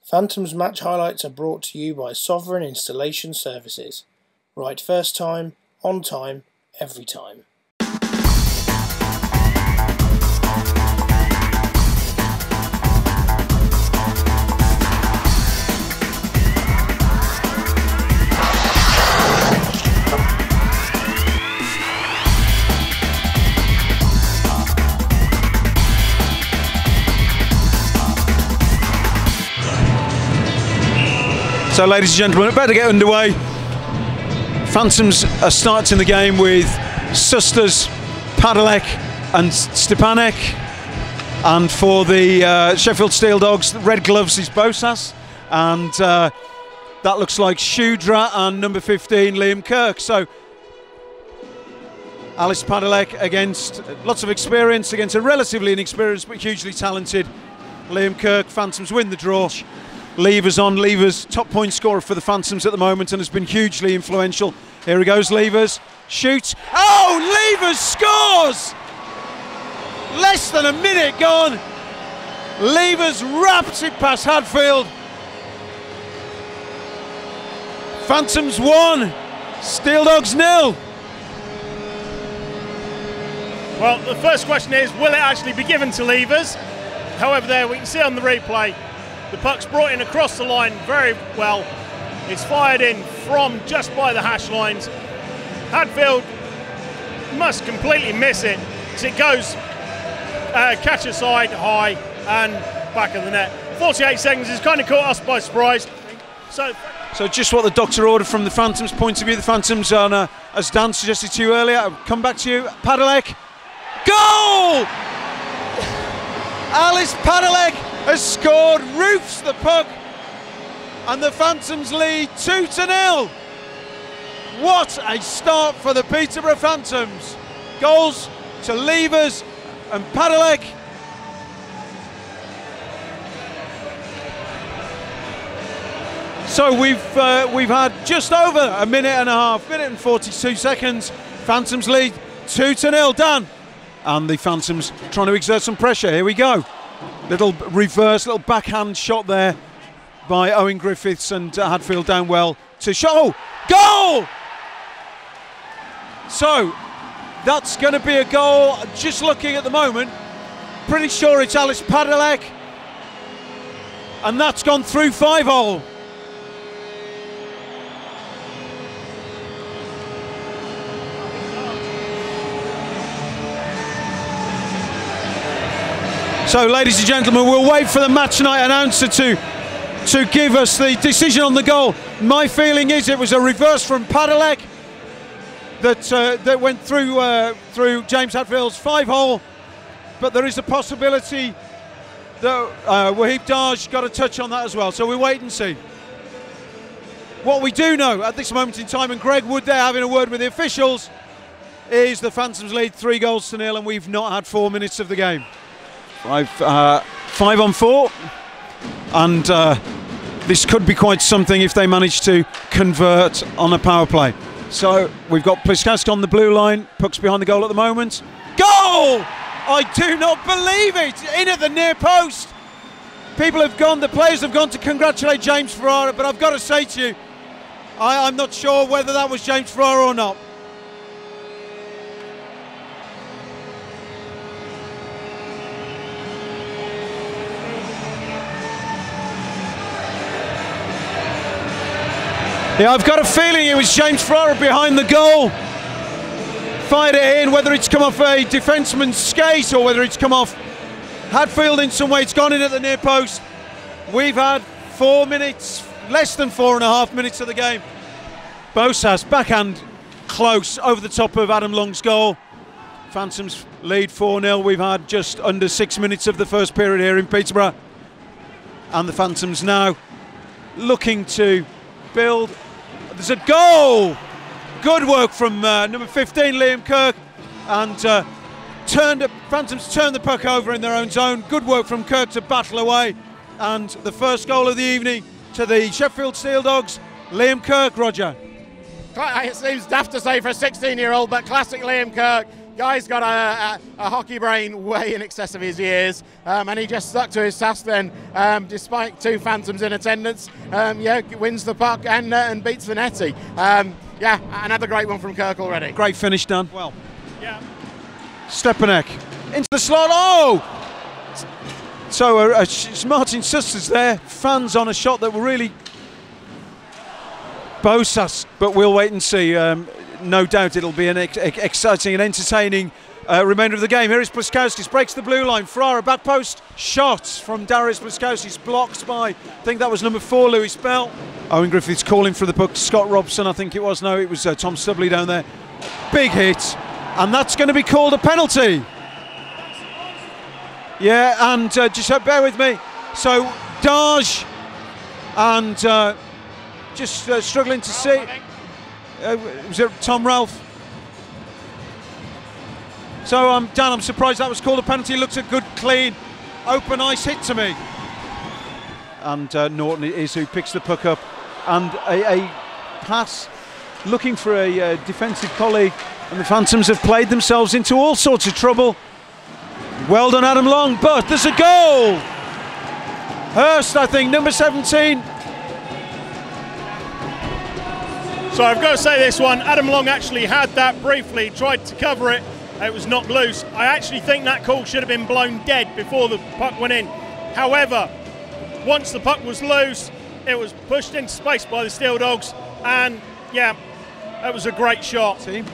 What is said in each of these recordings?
Phantoms match highlights are brought to you by Sovereign Installation Services. Right first time, on time, every time. So, ladies and gentlemen, about to get underway. Phantoms are starting the game with Sustas, Padalek and Stepanek. And for the Sheffield Steeldogs, the red gloves is Bosas. And that looks like Shudra and number 15, Liam Kirk. So, Alice Padalek against lots of experience, against a relatively inexperienced but hugely talented Liam Kirk. Phantoms win the draw. Levers on. Levers, top point scorer for the Phantoms at the moment and has been hugely influential. Here he goes, Levers. Shoots. Oh, Levers scores! Less than a minute gone. Levers wraps it past Hadfield. Phantoms 1, Steeldogs 0. Well, the first question is, will it actually be given to Levers? However, there we can see on the replay, the puck's brought in across the line very well. It's fired in from just by the hash lines. Hadfield must completely miss it as it goes catch aside high and back of the net. 48 seconds has kind of caught us by surprise. So just what the doctor ordered from the Phantoms' point of view. The Phantoms are, as Dan suggested to you earlier, I'll come back to you. Padalek, goal! Alice Padalek has scored, roofs the puck, and the Phantoms lead 2-0. What a start for the Peterborough Phantoms. Goals to Levers and Padalek. So we've had just over a minute and a half, minute and 42 seconds. Phantoms lead 2-0, Dan. And the Phantoms trying to exert some pressure. Here we go. Little reverse, little backhand shot there by Owen Griffiths, and Hadfield down well to shot. Oh, goal! So that's going to be a goal. Just looking at the moment, pretty sure it's Alice Padalek, and that's gone through 5-hole. So, ladies and gentlemen, we'll wait for the match night announcer to give us the decision on the goal. My feeling is it was a reverse from Padalek that went through James Hadfield's 5-hole, but there is a possibility that Wahib Daj got a touch on that as well. So we'll wait and see. What we do know at this moment in time, and Greg Wood there having a word with the officials, is the Phantoms lead 3-0, and we've not had 4 minutes of the game. 5 on 4, and this could be quite something if they manage to convert on a power play. So we've got Pliskowski on the blue line, puck's behind the goal at the moment. Goal! I do not believe it! In at the near post. People have gone, the players have gone to congratulate James Ferrara, but I've got to say to you, I'm not sure whether that was James Ferrara or not. Yeah, I've got a feeling it was James Ferrara behind the goal. Fired it in, whether it's come off a defenceman's skate or whether it's come off Hadfield in some way. It's gone in at the near post. We've had 4 minutes, less than 4.5 minutes of the game. Bosas, backhand, close, over the top of Adam Long's goal. Phantoms lead 4-0. We've had just under 6 minutes of the first period here in Peterborough. And the Phantoms now looking to build. There's a goal! Good work from number 15, Liam Kirk, and Phantoms turned the puck over in their own zone. Good work from Kirk to battle away, and the first goal of the evening to the Sheffield Steeldogs, Liam Kirk. Roger. It seems daft to say for a 16-year-old, but classic Liam Kirk. Guy's got a hockey brain way in excess of his years, and he just stuck to his task then, despite 2 phantoms in attendance. Wins the puck and beats the netty. Another great one from Kirk already. Great finish, Dan. Well, yeah. Stepanek into the slot. Oh! So Martin Susters there, fans on a shot that were really Bosas, but we'll wait and see. No doubt it'll be an exciting and entertaining remainder of the game. Here is Pluskowskis, breaks the blue line. Ferrara, back post, shot from Darius Pluskowskis, blocked by, I think that was number 4, Lewis Bell. Owen Griffiths calling for the puck. Scott Robson, I think it was. No, it was Tom Stubley down there. Big hit, and that's going to be called a penalty. Yeah, and just bear with me. So Daj and just struggling to see. Was it Tom Ralph? So Dan, I'm surprised that was called a penalty. It looks a good, clean, open ice hit to me. And Norton is who picks the puck up, and a pass looking for a defensive colleague, and the Phantoms have played themselves into all sorts of trouble. Well done, Adam Long, but there's a goal! Hurst, I think, number 17. So I've got to say this one, Adam Long actually had that briefly, tried to cover it, it was knocked loose. I actually think that call should have been blown dead before the puck went in. However, once the puck was loose, it was pushed into space by the Steeldogs, and yeah, that was a great shot. Team.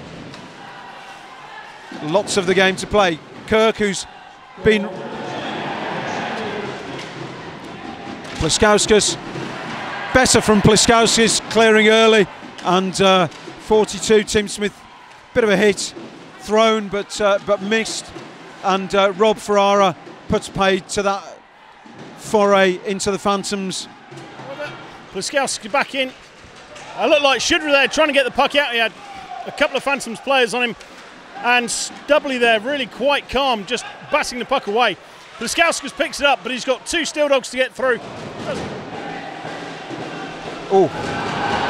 Lots of the game to play. Kirk, who's been Pluskowskis, better from Pluskowskis, clearing early, and 42, Tim Smith, bit of a hit, thrown but missed, and Rob Ferrara puts paid to that foray into the Phantoms. Pluskowski back in. I looked like Shudra there trying to get the puck out. He had a couple of Phantoms players on him, and Stubley there really quite calm, just batting the puck away. Pluskowskis picks it up, but he's got 2 Steeldogs to get through. Oh,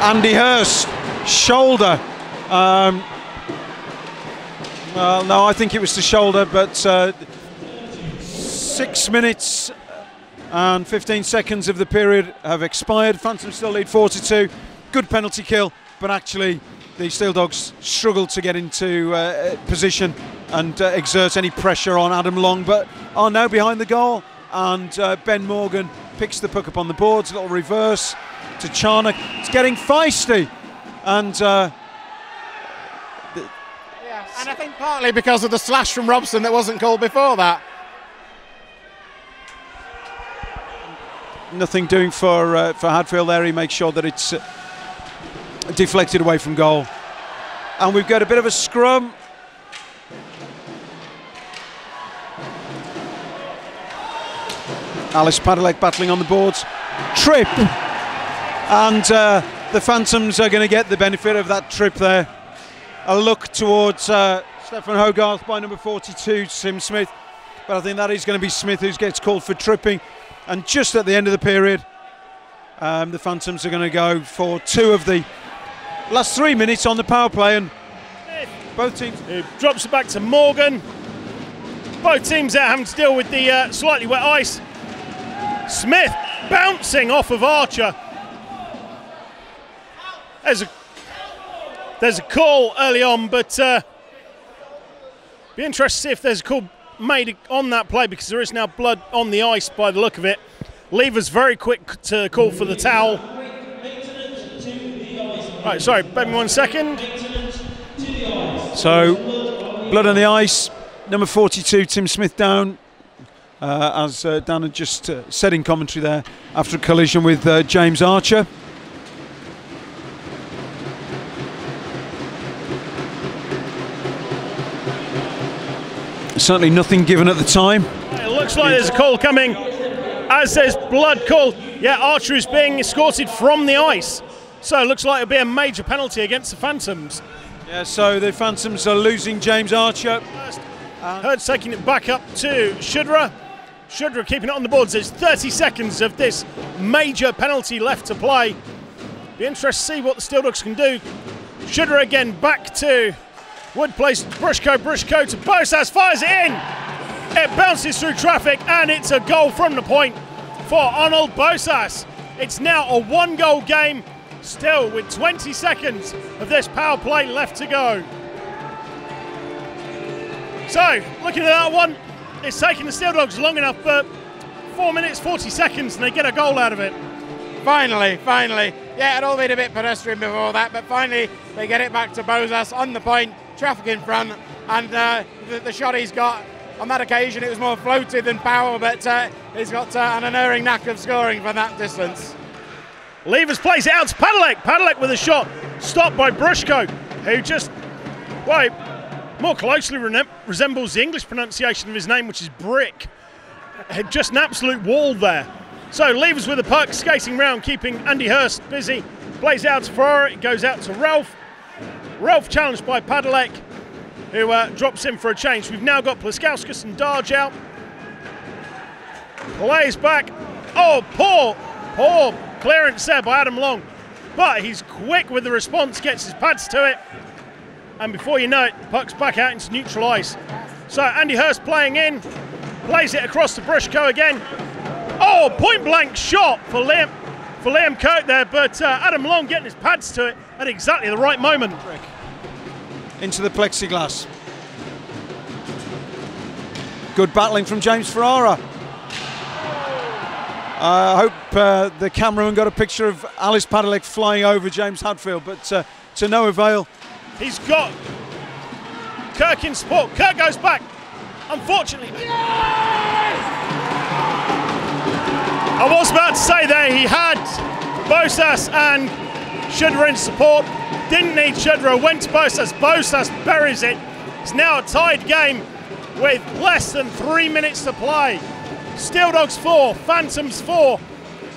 Andy Hurst, shoulder. Well, no, I think it was the shoulder, but 6 minutes and 15 seconds of the period have expired. Phantoms still lead 4-2. Good penalty kill, but actually the Steeldogs struggled to get into position and exert any pressure on Adam Long, but are now behind the goal, and Ben Morgan picks the puck up on the boards. A little reverse to Charnock. It's getting feisty, and and I think partly because of the slash from Robson that wasn't called before that. Nothing doing for Hadfield there. He makes sure that it's deflected away from goal, and we've got a bit of a scrum. Alice Padalek battling on the boards, trip, and the Phantoms are going to get the benefit of that trip there. A look towards Stefan Hogarth by number 42, Tim Smith, but I think that is going to be Smith who gets called for tripping. And just at the end of the period, the Phantoms are going to go for 2 of the last 3 minutes on the power play, and both teams. It drops it back to Morgan. Both teams out having to deal with the slightly wet ice. Smith bouncing off of Archer. There's a call early on, but be interested to see if there's a call made on that play, because there is now blood on the ice by the look of it. Lever's very quick to call for the towel. Right, sorry, bear me 1 second. So, blood on the ice, number 42, Tim Smith down, as Dan had just said in commentary there, after a collision with James Archer. Certainly nothing given at the time. It looks like there's a call coming, as there's blood called. Yeah, Archer is being escorted from the ice. So it looks like it'll be a major penalty against the Phantoms. Yeah, so the Phantoms are losing James Archer. Hurd's taking it back up to Shudra. Shudra keeping it on the boards. There's 30 seconds of this major penalty left to play. Be interested to see what the Steeldogs can do. Shudra again back to Wood plays Brushko to Bosas, fires it in. It bounces through traffic and it's a goal from the point for Arnold Bosas. It's now a 1-goal game, still with 20 seconds of this power play left to go. So, looking at that one, it's taken the Steeldogs long enough, but 4 minutes, 40 seconds, and they get a goal out of it. Finally. Yeah, it all been a bit pedestrian before that, but finally they get it back to Bosas on the point, traffic in front, and the shot he's got, on that occasion it was more floated than power, but he's got an unerring knack of scoring from that distance. Levers plays it out to Padalek. Padalek with a shot, stopped by Brushko, who just, well, more closely resembles the English pronunciation of his name, which is Brick. Just an absolute wall there. So Levers with the puck, skating round, keeping Andy Hurst busy. Plays out to Ferrara, it goes out to Ralph. Ralph challenged by Padalek, who drops in for a change. We've now got Pliskauskas and Darge out. Plays back. Oh, poor clearance there by Adam Long. But he's quick with the response, gets his pads to it. And before you know it, the puck's back out into neutral ice. So Andy Hurst playing in, plays it across to Brushko again. Oh, point blank shot for Liam Kirk there, but Adam Long getting his pads to it at exactly the right moment. Into the plexiglass. Good battling from James Ferrara. I hope the cameraman got a picture of Alice Padalek flying over James Hadfield, but to no avail. He's got Kirk in support. Kirk goes back. Unfortunately. I was about to say there, he had Bosas and Shudra in support. Didn't need Shudra, went to Bosas. Bosas buries it. It's now a tied game with less than 3 minutes to play. Steeldogs 4, Phantoms 4.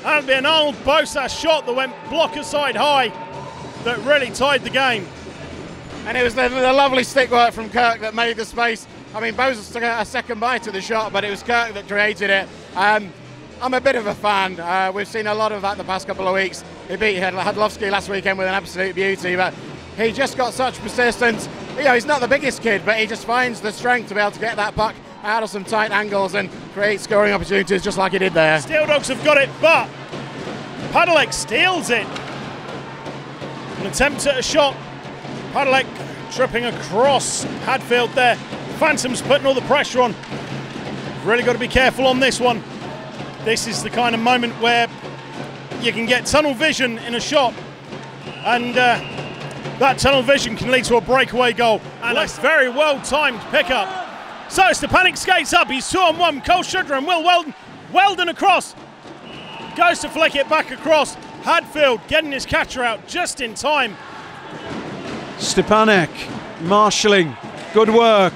And it'll be an Arnold Bosas shot that went blocker side high that really tied the game. And it was the lovely stick work from Kirk that made the space. I mean, Bosas took a second bite at the shot, but it was Kirk that created it. I'm a bit of a fan. We've seen a lot of that the past couple of weeks. He beat Hadlovsky last weekend with an absolute beauty, but he just got such persistence. You know, he's not the biggest kid, but he just finds the strength to be able to get that puck out of some tight angles and create scoring opportunities just like he did there. Steeldogs have got it, but Padalek steals it. An attempt at a shot. Padalek tripping across Hadfield there. Phantoms putting all the pressure on. Really got to be careful on this one. This is the kind of moment where you can get tunnel vision in a shot, and that tunnel vision can lead to a breakaway goal. And a very well-timed pickup. So Stepanek skates up, he's 2-on-1, Cole Shudra and Will Weldon across. Goes to flick it back across. Hadfield getting his catcher out just in time. Stepanek marshalling, good work.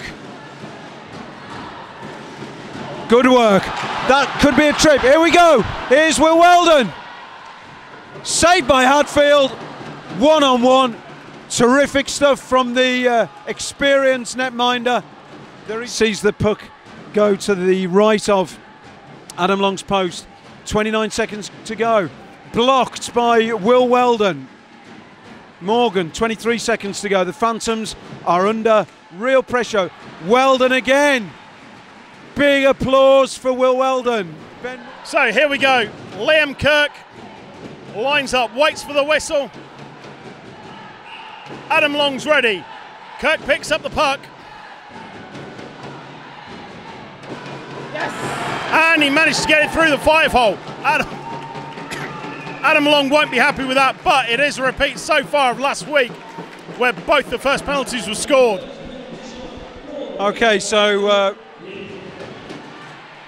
Good work. That could be a trip. Here we go. Here's Will Weldon. Saved by Hadfield. 1-on-1. Terrific stuff from the experienced netminder. There he sees the puck go to the right of Adam Long's post. 29 seconds to go. Blocked by Will Weldon. Morgan, 23 seconds to go. The Phantoms are under real pressure. Weldon again. Big applause for Will Weldon. So here we go. Liam Kirk lines up, waits for the whistle. Adam Long's ready. Kirk picks up the puck. Yes. And he managed to get it through the 5-hole. Adam Long won't be happy with that, but it is a repeat so far of last week where both the first penalties were scored. Okay, so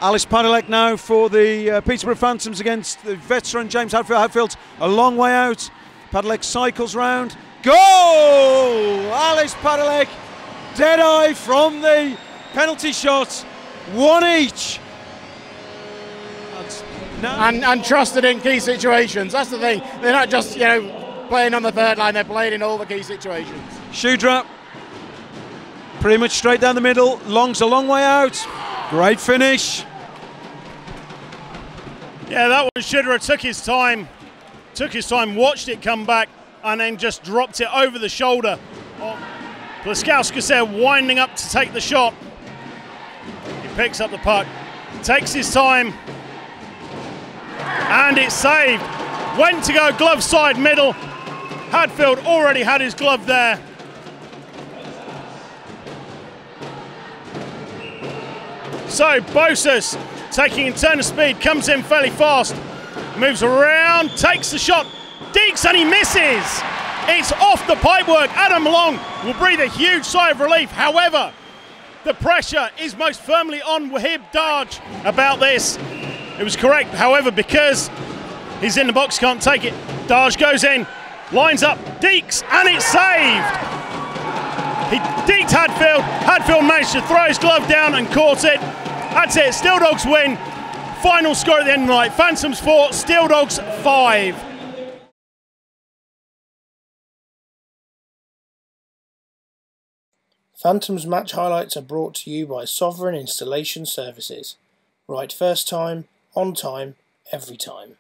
Alice Padalek now for the Peterborough Phantoms against the veteran James Hadfield. Hadfield's a long way out. Padalek cycles round. Goal! Alice Padalek, dead-eye from the penalty shots. One each. And trusted in key situations. That's the thing. They're not just, playing on the third line. They're playing in all the key situations. Shudra, pretty much straight down the middle. Long's a long way out. Great finish. Yeah, that one, Shudra took his time, watched it come back, and then just dropped it over the shoulder Plaskowski's there winding up to take the shot. He picks up the puck, takes his time, and it's saved. Went to go glove side middle. Hadfield already had his glove there. So Bosus, taking in turn of speed, comes in fairly fast, moves around, takes the shot, digs, and he misses. It's off the pipework. Adam Long will breathe a huge sigh of relief. However, the pressure is most firmly on Wahib Darj about this. It was correct, however, because he's in the box, can't take it. Darj goes in, lines up, dekes, and it's saved. He deked Hadfield. Hadfield managed to throw his glove down and caught it. That's it, Steeldogs win. Final score at the end of the night, Phantoms 4, Steeldogs 5. Phantoms match highlights are brought to you by Sovereign Installation Services. Right first time, on time, every time.